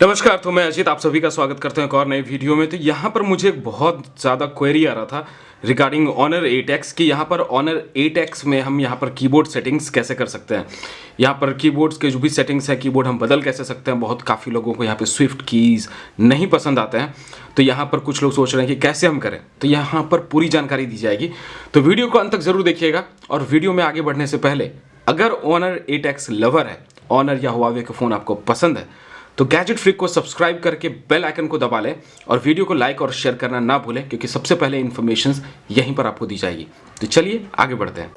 नमस्कार, तो मैं अजीत आप सभी का स्वागत करते हैं एक और नए वीडियो में। तो यहाँ पर मुझे एक बहुत ज़्यादा क्वेरी आ रहा था रिगार्डिंग Honor 8X कि यहाँ पर Honor 8X में हम यहाँ पर कीबोर्ड सेटिंग्स कैसे कर सकते हैं। यहाँ पर कीबोर्ड्स के जो भी सेटिंग्स हैं कीबोर्ड हम बदल कैसे सकते हैं। बहुत काफ़ी लोगों को यहाँ पे स्विफ्ट कीज़ नहीं पसंद आते हैं, तो यहाँ पर कुछ लोग सोच रहे हैं कि कैसे हम करें, तो यहाँ पर पूरी जानकारी दी जाएगी। तो वीडियो को अंत तक ज़रूर देखिएगा। और वीडियो में आगे बढ़ने से पहले अगर Honor 8X लवर है, Honor या Huawei का फ़ोन आपको पसंद है, तो गैजेट फ्रीक को सब्सक्राइब करके बेल आइकन को दबा लें और वीडियो को लाइक और शेयर करना ना भूलें, क्योंकि सबसे पहले इन्फॉर्मेशन यहीं पर आपको दी जाएगी। तो चलिए आगे बढ़ते हैं।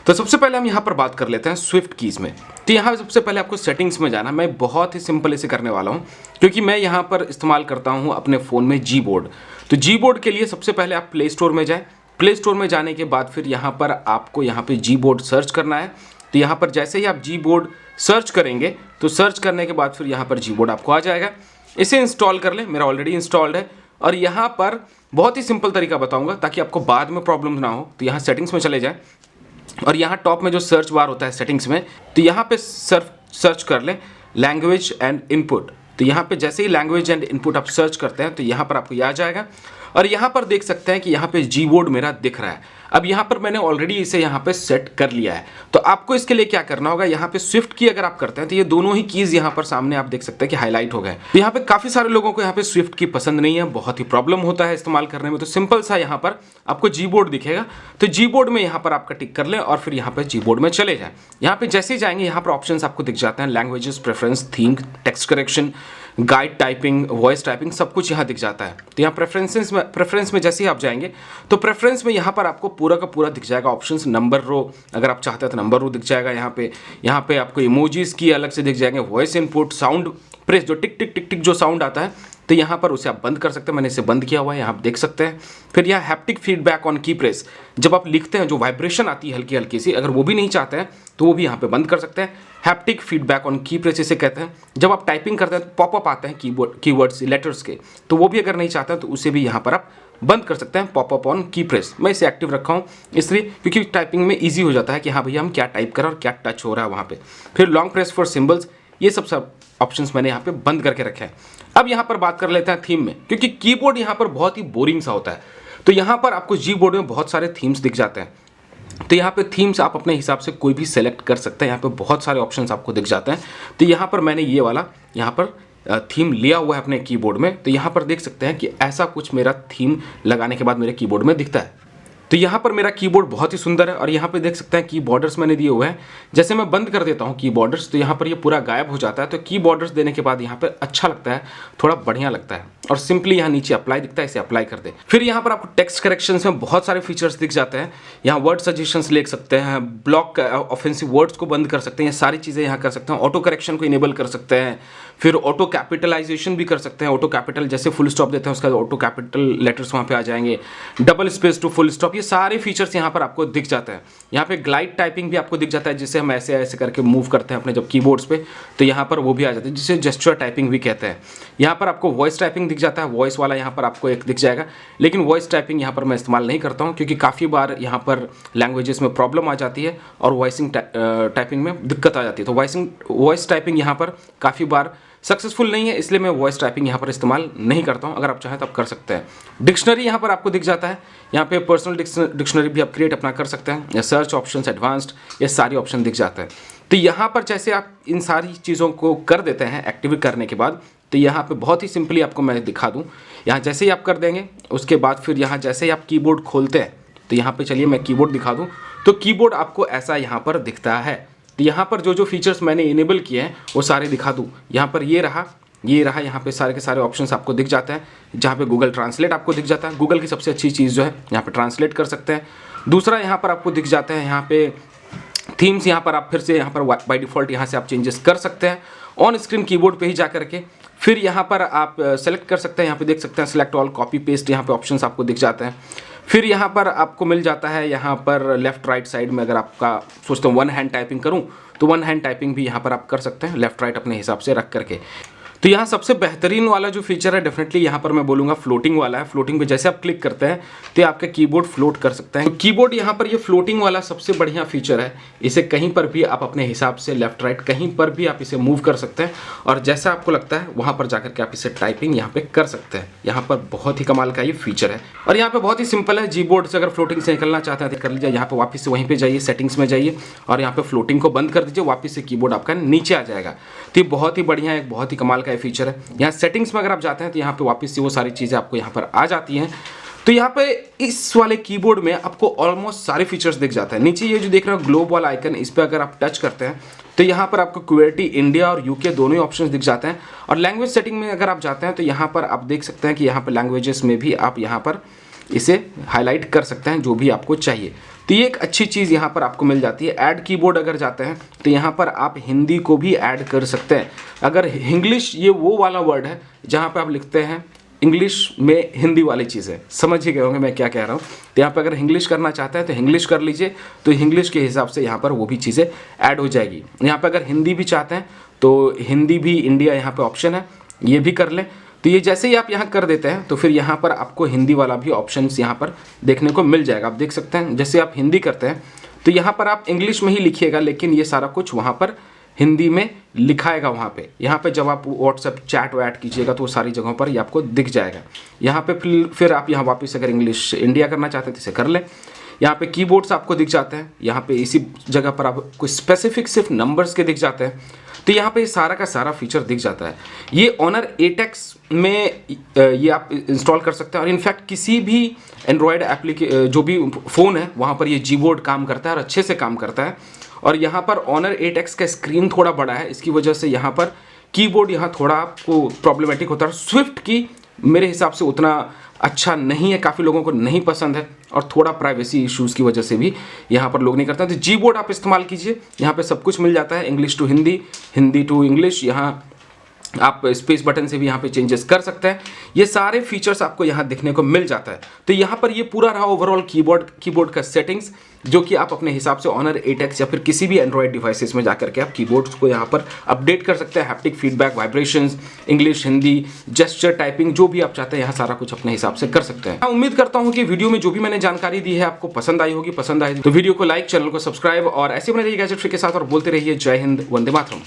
तो सबसे पहले हम यहाँ पर बात कर लेते हैं स्विफ्ट कीज़ में। तो यहाँ सबसे पहले आपको सेटिंग्स में जाना। मैं बहुत ही सिंपल इसे करने वाला हूँ, क्योंकि मैं यहाँ पर इस्तेमाल करता हूँ अपने फ़ोन में जी बोर्ड। तो जी बोर्ड के लिए सबसे पहले आप प्ले स्टोर में जाएँ। प्ले स्टोर में जाने के बाद फिर यहाँ पर आपको यहाँ पे जी बोर्ड सर्च करना है। तो यहाँ पर जैसे ही आप जी बोर्ड सर्च करेंगे तो सर्च करने के बाद फिर यहाँ पर जी बोर्ड आपको आ जाएगा। इसे इंस्टॉल कर लें, मेरा ऑलरेडी इंस्टॉल्ड है। और यहाँ पर बहुत ही सिंपल तरीका बताऊँगा ताकि आपको बाद में प्रॉब्लम ना हो। तो यहाँ सेटिंग्स में चले जाएँ और यहाँ टॉप में जो सर्च बार होता है सेटिंग्स में, तो यहाँ पे सर्च कर लें लैंग्वेज एंड इनपुट। तो यहाँ पे जैसे ही लैंग्वेज एंड इनपुट आप सर्च करते हैं तो यहाँ पर आपको ये आ जाएगा। और यहाँ पर देख सकते हैं कि यहाँ पे जी बोर्ड मेरा दिख रहा है। अब यहाँ पर मैंने ऑलरेडी इसे यहाँ पे सेट कर लिया है। तो आपको इसके लिए क्या करना होगा, यहाँ पे स्विफ्ट की अगर आप करते हैं तो ये दोनों ही कीज़ यहाँ पर सामने आप देख सकते हैं कि हाईलाइट हो गए। तो यहाँ पे काफ़ी सारे लोगों को यहाँ पे स्विफ्ट की पसंद नहीं है, बहुत ही प्रॉब्लम होता है इस्तेमाल करने में। तो सिंपल सा यहाँ पर आपको जी बोर्ड दिखेगा। तो जी बोर्ड में यहाँ पर आपका टिक कर लें और फिर यहाँ पर जी बोर्ड में चले जाएँ। यहाँ पे जैसे ही जाएंगे यहाँ पर ऑप्शन आपको दिख जाते हैं, languages, preference, theme, text correction, guide typing, voice typing, सब कुछ यहाँ दिख जाता है। तो यहाँ प्रेफरेंस में जैसे ही आप जाएंगे तो प्रेफरेंस में यहाँ पर आपको पूरा का पूरा दिख जाएगा ऑप्शंस। नंबर रो अगर आप चाहते हैं तो नंबर रो दिख जाएगा। यहाँ पे आपको इमोजीज की अलग से दिख जाएंगे, वॉइस इनपुट, साउंड प्रेस, जो टिक टिक टिक टिक जो साउंड आता है तो यहाँ पर उसे आप बंद कर सकते हैं। मैंने इसे बंद किया हुआ है, यहाँ आप देख सकते हैं। फिर यहाँ हैप्टिक फीडबैक ऑन की प्रेस, जब आप लिखते हैं जो वाइब्रेशन आती है हल्की हल्की सी, अगर वो भी नहीं चाहते हैं तो वो भी यहाँ पे बंद कर सकते हैं। हैप्टिक फीडबैक ऑन की प्रेस इसे कहते हैं। जब आप टाइपिंग करते हैं तो पॉपअप आते हैं कीवर्ड्स लेटर्स के, तो वो भी अगर नहीं चाहते हैं तो उसे भी यहाँ पर आप बंद कर सकते हैं, पॉपअप ऑन की प्रेस। मैं इसे एक्टिव रखा हूँ इसलिए क्योंकि टाइपिंग में ईजी हो जाता है कि हाँ भैया हम क्या टाइप करें और क्या टच हो रहा है वहाँ पे। फिर लॉन्ग प्रेस फॉर सिम्बल्स, ये सब ऑप्शंस मैंने यहाँ पे बंद करके रखे हैं। अब यहाँ पर बात कर लेते हैं थीम में, क्योंकि कीबोर्ड यहाँ पर बहुत ही बोरिंग सा होता है। तो यहाँ पर आपको जी बोर्ड में बहुत सारे थीम्स दिख जाते हैं। तो यहाँ पे थीम्स आप अपने हिसाब से कोई भी सेलेक्ट कर सकते हैं। यहाँ पे बहुत सारे ऑप्शंस आपको दिख जाते हैं। तो यहाँ पर मैंने ये वाला यहाँ पर थीम लिया हुआ है अपने कीबोर्ड में। तो यहाँ पर देख सकते हैं कि ऐसा कुछ मेरा थीम लगाने के बाद मेरे कीबोर्ड में दिखता है। तो यहाँ पर मेरा कीबोर्ड बहुत ही सुंदर है। और यहाँ पे देख सकते हैं की बॉर्डर्स मैंने दिए हुए हैं। जैसे मैं बंद कर देता हूँ की बॉर्डर्स तो यहाँ पर ये पूरा गायब हो जाता है। तो की बॉर्डर्स देने के बाद यहाँ पर अच्छा लगता है, थोड़ा बढ़िया लगता है। और सिंपली यहाँ नीचे अप्लाई दिखता है, इसे अप्लाई कर दे। फिर यहाँ पर आपको टेक्स्ट करेक्शंस में बहुत सारे फीचर्स दिख जाते हैं। यहाँ वर्ड सजेशंस ले सकते हैं, ब्लॉक ऑफेंसिव वर्ड्स को बंद कर सकते हैं, ये सारी चीज़ें यहाँ कर सकते हैं। ऑटो करेक्शन को इनेबल कर सकते हैं। फिर ऑटो कैपिटलाइजेशन भी कर सकते हैं। ऑटो कैपिटल जैसे फुल स्टॉप देते हैं उसका ऑटो कैपिटल लेटर्स वहाँ पे आ जाएंगे। Double space to full stop, ये सारे फीचर्स यहाँ पर आपको दिख जाते हैं। यहाँ पे ग्लाइड टाइपिंग भी आपको दिख जाता है, जिसे हम ऐसे ऐसे करके मूव करते हैं अपने जब कीबोर्ड्स पे, तो यहाँ पर वो भी आ जाता है, जिसे जेस्चर टाइपिंग भी कहते हैं। यहाँ पर आपको वॉइस टाइपिंग दिख जाता है, वॉइस वाला यहाँ पर आपको एक दिख जाएगा। लेकिन वॉइस टाइपिंग यहाँ पर मैं इस्तेमाल नहीं करता हूँ, क्योंकि काफ़ी बार यहाँ पर लैंग्वेजेस में प्रॉब्लम आ जाती है और वॉइसिंग टाइपिंग में दिक्कत आ जाती है। तो वॉइस टाइपिंग यहाँ पर काफ़ी बार सक्सेसफुल नहीं है, इसलिए मैं वॉइस टाइपिंग यहाँ पर इस्तेमाल नहीं करता हूँ। अगर आप चाहें तो आप कर सकते हैं। डिक्शनरी यहाँ पर आपको दिख जाता है। यहाँ पे पर्सनल डिक्शनरी भी आप क्रिएट अपना कर सकते हैं, या सर्च ऑप्शंस, एडवांस्ड, ये सारी ऑप्शन दिख जाते हैं। तो यहाँ पर जैसे आप इन सारी चीज़ों को कर देते हैं एक्टिव करने के बाद, तो यहाँ पे बहुत ही सिंपली आपको मैं दिखा दूँ। यहाँ जैसे ही आप कर देंगे उसके बाद फिर यहाँ जैसे ही आप कीबोर्ड खोलते हैं, तो यहाँ पे चलिए मैं कीबोर्ड दिखा दूँ। तो कीबोर्ड आपको ऐसा यहाँ पर दिखता है। तो यहाँ पर जो फीचर्स मैंने इनेबल किए हैं वो सारे दिखा दूँ। यहाँ पर ये रहा, यहाँ पे सारे के सारे ऑप्शंस आपको दिख जाते हैं। जहाँ पे गूगल ट्रांसलेट आपको दिख जाता है। गूगल की सबसे अच्छी चीज़ जो है यहाँ पे ट्रांसलेट कर सकते हैं। दूसरा यहाँ पर आपको दिख जाता है यहाँ पे थीम्स। यहाँ पर आप फिर से यहाँ पर बाय डिफ़ॉल्ट यहाँ से आप चेंजेस कर सकते हैं ऑन स्क्रीन कीबोर्ड पे ही जा करके। फिर यहाँ पर आप सेलेक्ट कर सकते हैं, यहाँ पे देख सकते हैं सेलेक्ट ऑल, कॉपी पेस्ट, यहाँ पे ऑप्शंस आपको दिख जाते हैं। फिर यहाँ पर आपको मिल जाता है यहाँ पर लेफ्ट राइट साइड में, अगर आपका सोचते हैं वन हैंड टाइपिंग करूँ तो वन हैंड टाइपिंग भी यहाँ पर आप कर सकते हैं, लेफ्ट राइट अपने हिसाब से रख करके। तो यहाँ सबसे बेहतरीन वाला जो फीचर है डेफिनेटली यहाँ पर मैं बोलूँगा फ्लोटिंग वाला है। फ्लोटिंग पे जैसे आप क्लिक करते हैं तो आपका कीबोर्ड फ्लोट कर सकते हैं। तो कीबोर्ड यहाँ पर ये फ्लोटिंग वाला सबसे बढ़िया फीचर है। इसे कहीं पर भी आप अपने हिसाब से लेफ्ट राइट कहीं पर भी आप इसे मूव कर सकते हैं और जैसा आपको लगता है वहाँ पर जाकर के आप इसे टाइपिंग यहाँ पे कर सकते हैं। यहाँ पर बहुत ही कमाल का ये फीचर है और यहाँ पे बहुत ही सिंपल है। कीबोर्ड से अगर फ्लोटिंग से निकलना चाहते हैं तो कर लीजिए, यहाँ पे वापस से वहीं पे जाइए, सेटिंग्स में जाइए और यहाँ पे फ्लोटिंग को बंद कर दीजिए, वापस से कीबोर्ड आपका नीचे आ जाएगा। तो ये बहुत ही बढ़िया, एक बहुत ही कमाल का फीचर है। यहाँ सेटिंग्स में अगर आप जाते हैं तो यहाँ पे वापस से वो सारी चीज़ें आपको यहाँ पर आ जाती हैं। तो यहाँ पे इस वाले कीबोर्ड में आपको ऑलमोस्ट सारे फीचर्स दिख जाते हैं। नीचे ये जो देख रहे हो ग्लोब वाला आइकन, इस पर अगर आप टच करते हैं तो यहाँ पर आपको क्वेटी इंडिया और यूके दोनों ही ऑप्शंस दिख जाते हैं। और लैंग्वेज सेटिंग में अगर आप जाते हैं तो यहाँ पर आप देख सकते हैं कि यहाँ पर लैंग्वेजेस में भी आप यहाँ पर इसे हाईलाइट कर सकते हैं जो भी आपको चाहिए। तो ये एक अच्छी चीज़ यहाँ पर आपको मिल जाती है। ऐड कीबोर्ड अगर जाते हैं तो यहाँ पर आप हिंदी को भी ऐड कर सकते हैं। अगर इंग्लिश, ये वो वाला वर्ड है जहाँ पे आप लिखते हैं इंग्लिश में हिंदी वाली चीज़ें, समझ ही गए होंगे मैं क्या कह रहा हूँ। तो यहाँ पे अगर इंग्लिश करना चाहते हैं तो इंग्लिश कर लीजिए, तो इंग्लिश के हिसाब से यहाँ पर वो भी चीज़ें ऐड हो जाएगी। यहाँ पे अगर हिंदी भी चाहते हैं तो हिंदी भी इंडिया यहाँ पे ऑप्शन है, ये भी कर लें। तो ये जैसे ही आप यहाँ कर देते हैं तो फिर यहाँ पर आपको हिंदी वाला भी ऑप्शंस यहाँ पर देखने को मिल जाएगा। आप देख सकते हैं जैसे आप हिंदी करते हैं तो यहाँ पर आप इंग्लिश में ही लिखिएगा, लेकिन ये सारा कुछ वहाँ पर हिंदी में लिखाएगा। वहाँ पे यहाँ पे जब आप व्हाट्सएप चैट वैट कीजिएगा तो वो सारी जगहों पर ये आपको दिख जाएगा। यहाँ पे फिर आप यहाँ वापस अगर इंग्लिश इंडिया करना चाहते हैं तो इसे कर लें। यहाँ पे कीबोर्ड्स आपको दिख जाते हैं, यहाँ पे इसी जगह पर आप कुछ स्पेसिफिक सिर्फ नंबर्स के दिख जाते हैं। तो यहाँ पे सारा का सारा फीचर दिख जाता है। ये ऑनर 8X में ये आप इंस्टॉल कर सकते हैं और इनफैक्ट किसी भी एंड्रॉयड जो भी फ़ोन है वहाँ पर ये जीबोर्ड काम करता है और अच्छे से काम करता है। और यहाँ पर ऑनर 8X का स्क्रीन थोड़ा बड़ा है, इसकी वजह से यहाँ पर कीबोर्ड यहाँ थोड़ा आपको प्रॉब्लमेटिक होता है। स्विफ्ट की मेरे हिसाब से उतना अच्छा नहीं है, काफ़ी लोगों को नहीं पसंद है और थोड़ा प्राइवेसी इश्यूज़ की वजह से भी यहाँ पर लोग नहीं करते हैं। तो जीबोर्ड आप इस्तेमाल कीजिए, यहाँ पे सब कुछ मिल जाता है, English to Hindi, Hindi to English. यहाँ आप स्पेस बटन से भी यहाँ पे चेंजेस कर सकते हैं। ये सारे फीचर्स आपको यहाँ दिखने को मिल जाता है। तो यहाँ पर ये पूरा रहा ओवरऑल कीबोर्ड का सेटिंग्स, जो कि आप अपने हिसाब से ऑनर 8X या फिर किसी भी एंड्रॉयड डिवाइसेस में जाकर के आप कीबोर्ड्स को यहाँ पर अपडेट कर सकते हैं। Haptic feedback, vibrations, English, Hindi, gesture, typing, जो भी आप चाहते हैं यहाँ सारा कुछ अपने हिसाब से कर सकते हैं। मैं उम्मीद करता हूँ कि वीडियो में जो भी मैंने जानकारी दी है आपको पसंद आई होगी। पसंद आई तो वीडियो को लाइक, चैनल को सब्सक्राइब और ऐसे बने रहिए गैजेट्री के साथ और बोलते रहिए जय हिंद, वंदे मातरम।